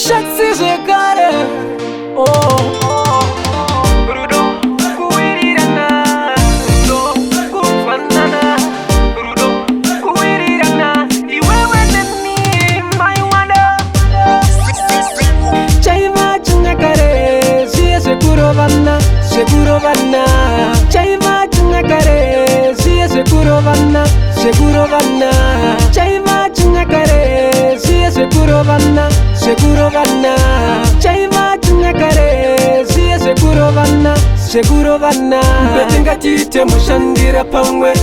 Shaxi Zekare. Oh, Brudo, Kuirirana. Brudo, Kufanana. Brudo, Kuirirana. Iwewe nani, my wonder. Chaima Chunakare. Siya seguro vanna. Seguro vanna. Chaima Chunakare. Siya seguro vanna. Seguro vanna. Chaima Chunakare. Siya seguro vanna. Seguro vanna. Chaima Chunakare. Siya seguro vanna. Seguro vanna. Betinga chite mushandira pamwe.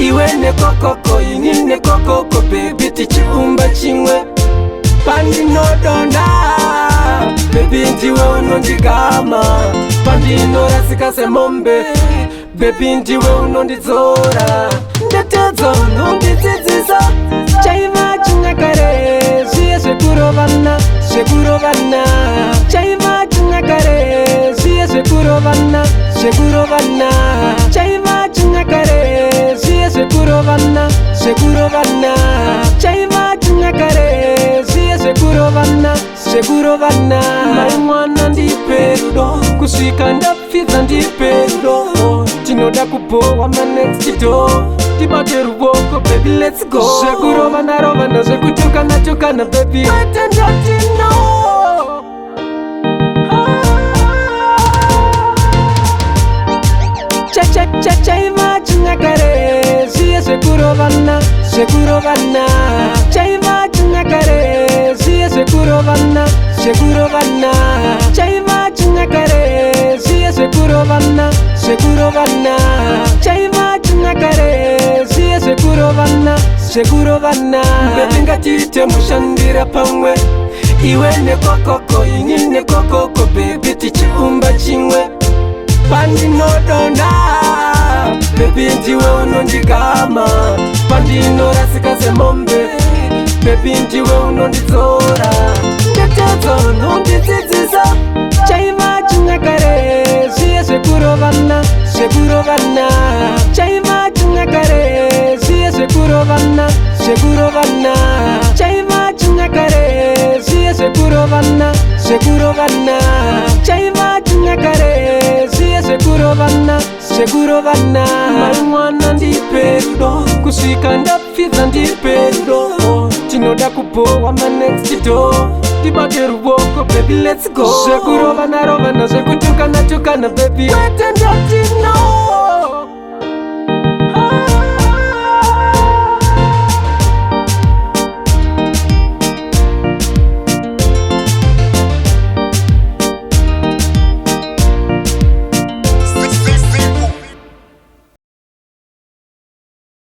Iwe ne kokoko inine kokoko baby tichiumba chimwe. Pandi no donda. Baby ndiwe unondigama. Pandi no rasika se mombe. Baby ndiwe unondizora. Ndetezo unondiziziza. Chaima Chunakare. Siya seguro vanna. Seguro vanna. Chaima Chunakare. Siya seguro vanna. Seguro vanna. Chaima Chunakare. Siya seguro vanna. Seguro vanna. Chaima Chunakare. Siya seguro vanna. Seguro vanna. Mai mwana ndiperudo. Kuswika ndapfidza ndiperudo. Tinoda kubowa ma next door. Tibate ruoko baby let's go. Seguro vanna rovana zvekutukana tukana baby. Atendati no. Chaima Chunakare. Siya seguro vanna. Seguro vanna. Chaima Chunakare. Siya seguro vanna. Seguro vanna. Chaima Chunakare. Siya seguro vanna. Seguro vanna. Chaima Chunakare. Siya seguro vanna. Seguro vanna. Betinga chite mushandira pamwe. Iwe ne kokoko inine kokoko baby tichiumba chimwe. Pandi no donda. Baby ndiwe unondigama. Pandi no rasika se mombe. Baby ndiwe unondizora. Ndetezo unondiziziza. Chaima Chunakare. Siya seguro vanna. Seguro vanna. Chaima Chunakare. Siya seguro vanna. Seguro vanna. Chaima Chunakare. Siya seguro vanna. Seguro vanna. Chaima Chunakare. Siya seguro vanna. Seguro vanna. Mai mwana ndiperudo. Kuswika ndapfidza ndiperudo. Tinoda kubowa ma next door. Tibate ruoko baby let's go. Seguro vanna rovana zvekutukana tukana baby. Atendati no.